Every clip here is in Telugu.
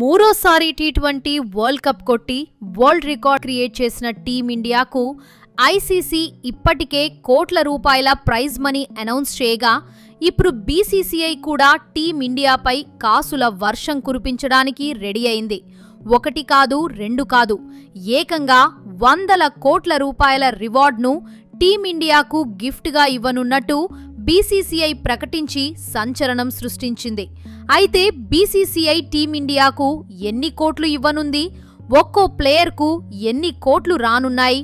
మూడోసారి టీ20 వరల్డ్ కప్ కొట్టి వరల్డ్ రికార్డ్ క్రియేట్ చేసిన టీమిండియాకు ఐసీసీ ఇప్పటికే కోట్ల రూపాయల ప్రైజ్ మనీ అనౌన్స్ చేయగా ఇప్పుడు బీసీసీఐ కూడా టీమిండియాపై కాసుల వర్షం కురిపించడానికి రెడీ అయింది. ఒకటి కాదు, రెండు కాదు, ఏకంగా 100 కోట్ల రూపాయల రివార్డ్ను టీమిండియాకు గిఫ్ట్గా ఇవ్వనున్నట్టు బీసీసీఐ ప్రకటించి సంచలనం సృష్టించింది. అయితే బీసీసీఐ టీమిండియాకు ఎన్ని కోట్లు ఇవ్వనుంది, ఒక్కో ప్లేయర్కు ఎన్ని కోట్లు రానున్నాయి,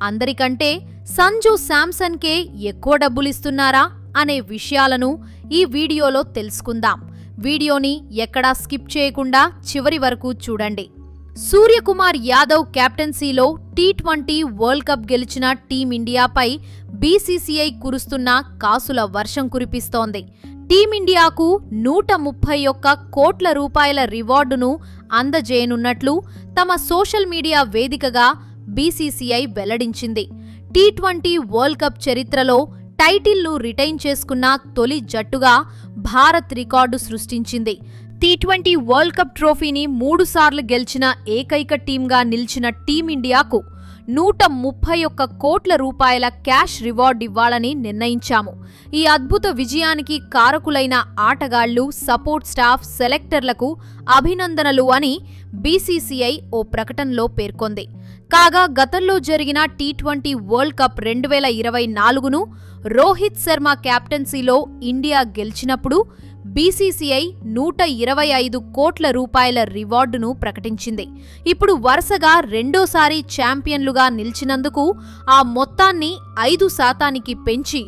అందరికంటే సంజు శాంసన్కే ఎక్కువ డబ్బులిస్తున్నారా అనే విషయాలను ఈ వీడియోలో తెలుసుకుందాం. వీడియోని ఎక్కడా స్కిప్ చేయకుండా చివరి వరకు చూడండి. సూర్యకుమార్ యాదవ్ కెప్టెన్సీలో టీ20 వరల్డ్ కప్ గెలిచిన టీమిండియాపై బీసీసీఐ కురుస్తున్న కాసుల వర్షం కురిపిస్తోంది. టీమిండియాకు 131 కోట్ల రూపాయల రివార్డును అందజేయనున్నట్లు తమ సోషల్ మీడియా వేదికగా బీసీసీఐ వెల్లడించింది. టీ20 వరల్డ్ కప్ చరిత్రలో టైటిల్ను రిటైన్ చేసుకున్న తొలి జట్టుగా భారత్ రికార్డు సృష్టించింది. టీ20 వరల్డ్ కప్ ట్రోఫీని 3 సార్లు గెలిచిన ఏకైక టీంగా నిలిచిన టీమిండియాకు 131 కోట్ల రూపాయల క్యాష్ రివార్డ్ ఇవ్వాలని నిర్ణయించాము. ఈ అద్భుత విజయానికి కారకులైన ఆటగాళ్లు, సపోర్ట్ స్టాఫ్, సెలెక్టర్లకు అభినందనలు అని బీసీసీఐ ఓ ప్రకటనలో పేర్కొంది. కాగా గతంలో జరిగిన టీ20 వరల్డ్ కప్ 2024ను రోహిత్ శర్మ కెప్టెన్సీలో ఇండియా గెలిచినప్పుడు బీసీసీఐ 125 కోట్ల రూపాయల రివార్డును ప్రకటించింది. ఇప్పుడు వరుసగా రెండోసారి ఛాంపియన్లుగా నిలిచినందుకు ఆ మొత్తాన్ని 5% పెంచి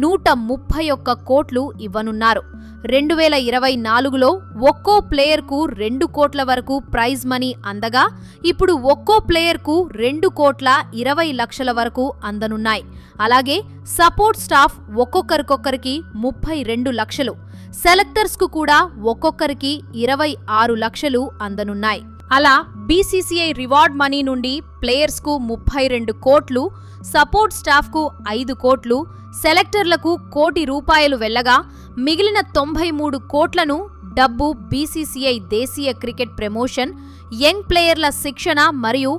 131 కోట్లు ఇవ్వనున్నారు. 2024లో ఒక్కో ప్లేయర్కు 2 కోట్ల వరకు ప్రైజ్ మనీ అందగా ఇప్పుడు ఒక్కో ప్లేయర్కు 2 కోట్ల 20 లక్షల వరకు అందనున్నాయి. అలాగే సపోర్ట్ స్టాఫ్ ఒక్కొక్కరికొక్కరికి 32 లక్షలు, సెలెక్టర్స్కు కూడా ఒక్కొక్కరికి 26 లక్షలు అందనున్నాయి. అలా బీసీసీఐ రివార్డ్ మనీ నుండి ప్లేయర్స్కు 32 కోట్లు, సపోర్ట్ స్టాఫ్కు 5 కోట్లు, సెలెక్టర్లకు ₹1 కోటి వెళ్లగా మిగిలిన 93 కోట్లను డబ్బు బీసీసీఐ దేశీయ క్రికెట్ ప్రమోషన్, యంగ్ ప్లేయర్ల శిక్షణ మరియు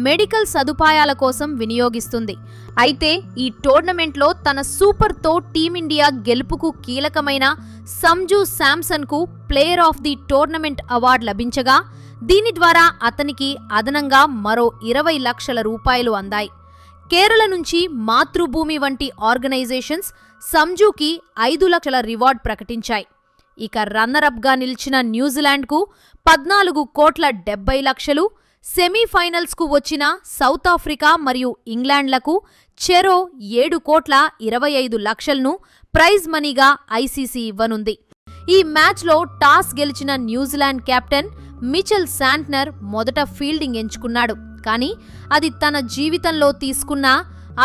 మెడికల్ సదుపాయాల కోసం వినియోగిస్తుంది. అయితే ఈ టోర్నమెంట్లో తన సూపర్తో టీమిండియా గెలుపుకు కీలకమైన సంజు శాంసన్కు player of the tournament award లభించగా దీని ద్వారా అతనికి అదనంగా మరో 20 లక్షల రూపాయలు అందాయి. కేరళ నుంచి మాతృభూమి వంటి ఆర్గనైజేషన్స్ సంజుకి 5 లక్షల రివార్డ్ ప్రకటించాయి. ఇక రన్నరప్గా నిలిచిన న్యూజిలాండ్కు 14 కోట్ల 70 లక్షలు, సెమీఫైనల్స్కు వచ్చిన సౌత్ ఆఫ్రికా మరియు ఇంగ్లాండ్లకు చెరో 7 కోట్ల 25 లక్షలను ప్రైజ్ మనీగా ఐసీసీ ఇవ్వనుంది. ఈ మ్యాచ్లో టాస్ గెలిచిన న్యూజిలాండ్ కెప్టెన్ మిచెల్ శాంట్నర్ మొదట ఫీల్డింగ్ ఎంచుకున్నాడు. కానీ అది తన జీవితంలో తీసుకున్న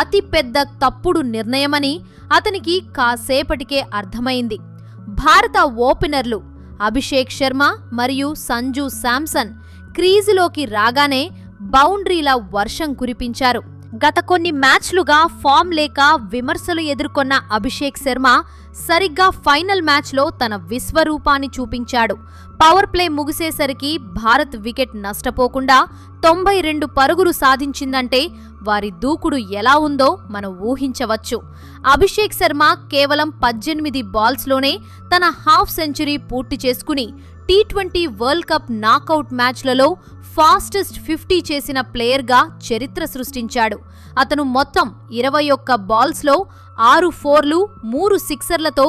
అతి పెద్ద తప్పుడు నిర్ణయమని అతనికి కాసేపటికే అర్థమైంది. భారత ఓపెనర్లు అభిషేక్ శర్మ మరియు సంజు శాంసన్ క్రీజులోకి రాగానే బౌండరీల వర్షం కురిపించారు. గత కొన్ని మ్యాచ్లుగా ఫామ్ లేక విమర్శలు ఎదుర్కొన్న అభిషేక్ శర్మ సరిగ్గా ఫైనల్ మ్యాచ్లో తన విశ్వరూపాన్ని చూపించాడు. పవర్ ప్లే ముగిసేసరికి భారత్ వికెట్ నష్టపోకుండా 92 పరుగులు సాధించిందంటే వారి దూకుడు ఎలా ఉందో మనం ఊహించవచ్చు. అభిషేక్ శర్మ కేవలం 18 బాల్స్లోనే తన హాఫ్ సెంచరీ పూర్తి చేసుకుని టీ20 వరల్డ్ కప్ నాకౌట్ మ్యాచ్లలో ఫాస్టెస్ట్ 50 చేసిన ప్లేయర్గా చరిత్ర సృష్టించాడు. అతను మొత్తం 21 బాల్స్లో 6 ఫోర్లు, 3 సిక్సర్లతో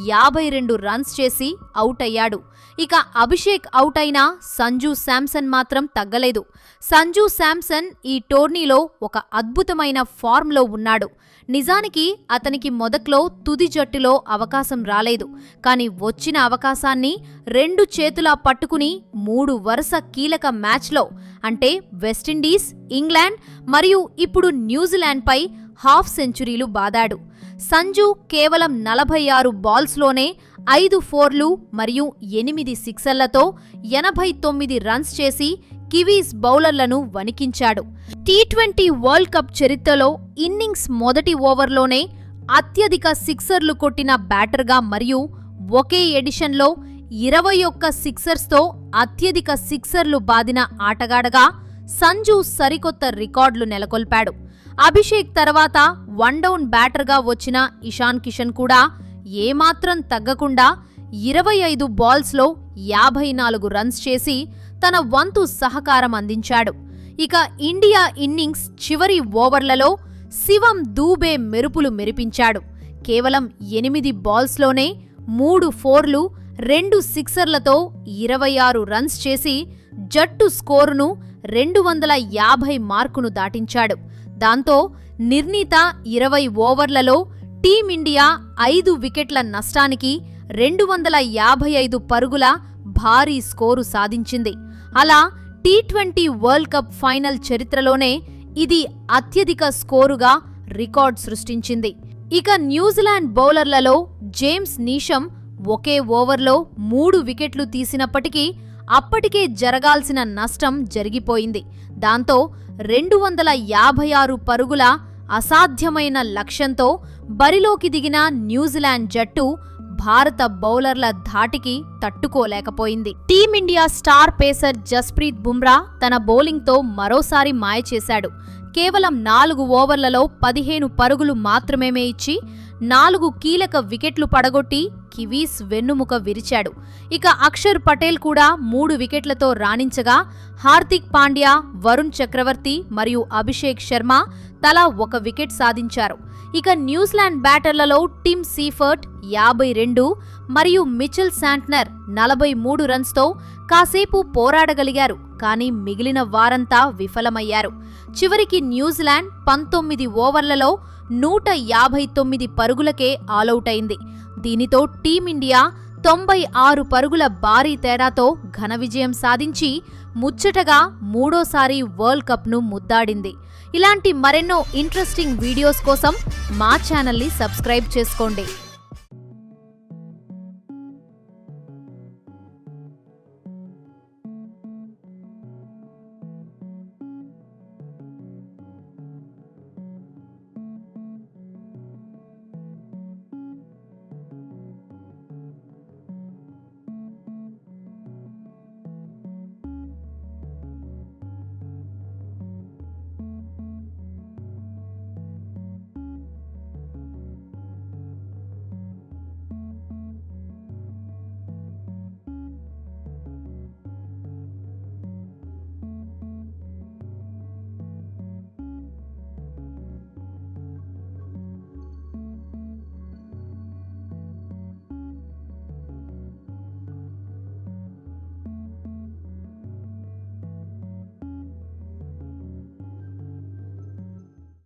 52 రన్స్ చేసి అవుట్ అయ్యాడు. ఇక అభిషేక్ అవుట్ అయినా సంజు శాంసన్ మాత్రం తగ్గలేదు. సంజు శాంసన్ ఈ టోర్నీలో ఒక అద్భుతమైన ఫార్మ్లో ఉన్నాడు. నిజానికి అతనికి మొదట్లో తుది జట్టులో అవకాశం రాలేదు. కానీ వచ్చిన అవకాశాన్ని 2 చేతులా పట్టుకుని 3 వరుస కీలక మ్యాచ్లో అంటే వెస్టిండీస్, ఇంగ్లాండ్ మరియు ఇప్పుడు న్యూజిలాండ్పై హాఫ్ సెంచరీలు బాదాడు. సంజు కేవలం 46 బాల్స్లోనే 5 ఫోర్లు మరియు 8 సిక్సర్లతో 89 రన్స్ చేసి కివీస్ బౌలర్లను వణికించాడు. టీ20 వరల్డ్ కప్ చరిత్రలో ఇన్నింగ్స్ మొదటి ఓవర్లోనే అత్యధిక సిక్సర్లు కొట్టిన బ్యాటర్గా మరియు ఒకే ఎడిషన్లో 21 సిక్సర్స్తో అత్యధిక సిక్సర్లు బాదిన ఆటగాడగా సంజు సరికొత్త రికార్డులు నెలకొల్పాడు. అభిషేక్ తర్వాత వన్ డౌన్ బ్యాటర్గా వచ్చిన ఇషాన్ కిషన్ కూడా ఏమాత్రం తగ్గకుండా 25 బాల్స్లో 54 రన్స్ చేసి తన వంతు సహకారం అందించాడు. ఇక ఇండియా ఇన్నింగ్స్ చివరి ఓవర్లలో శివం దూబే మెరుపులు మెరిపించాడు. కేవలం 8 బాల్స్లోనే 3 ఫోర్లు 2 సిక్సర్లతో 26 రన్స్ చేసి జట్టు స్కోరును 250 మార్కును దాటించాడు. దాంతో నిర్ణీత 20 ఓవర్లలో టీమిండియా 5 వికెట్ల నష్టానికి 255 పరుగుల భారీ స్కోరు సాధించింది. అలా టీ20 వరల్డ్ కప్ ఫైనల్ చరిత్రలోనే ఇది అత్యధిక స్కోరుగా రికార్డ్ సృష్టించింది. ఇక న్యూజిలాండ్ బౌలర్లలో జేమ్స్ నీషమ్ ఒకే ఓవర్లో 3 వికెట్లు తీసినప్పటికీ అప్పటికే జరగాల్సిన నష్టం జరిగిపోయింది. దాంతో 256 పరుగుల అసాధ్యమైన లక్ష్యంతో బరిలోకి దిగిన న్యూజిలాండ్ జట్టు భారత బౌలర్ల ధాటికి తట్టుకోలేకపోయింది. Team India star pacer Jasprit Bumrah తన బౌలింగ్తో మరోసారి మాయ చేశాడు. కేవలం 4 ఓవర్లలో 15 పరుగులు మాత్రమే ఇచ్చి 4 కీలక వికెట్లు పడగొట్టి కివీస్ వెన్నుముక విరిచాడు. ఇక అక్షర్ పటేల్ కూడా 3 వికెట్లతో రాణించగా హార్దిక్ పాండ్యా, వరుణ్ చక్రవర్తి మరియు అభిషేక్ శర్మ తలా 1 వికెట్ సాధించారు. ఇక న్యూజిలాండ్ బ్యాటర్లలో టిమ్ సీఫర్ట్ 52 మరియు మిచెల్ శాంట్నర్ 43 రన్స్తో కాసేపు పోరాడగలిగారు. కానీ మిగిలిన వారంతా విఫలమయ్యారు. చివరికి న్యూజిలాండ్ 19 ఓవర్లలో 159 పరుగులకే ఆలౌట్ అయింది. దీనితో టీమిండియా 96 పరుగుల భారీ తేడాతో ఘన విజయం సాధించి ముచ్చటగా 3వ వరల్డ్ కప్ను ముద్దాడింది. ఇలాంటి మరెన్నో ఇంట్రెస్టింగ్ వీడియోస్ కోసం మా ఛానల్ని సబ్స్క్రైబ్ చేసుకోండి.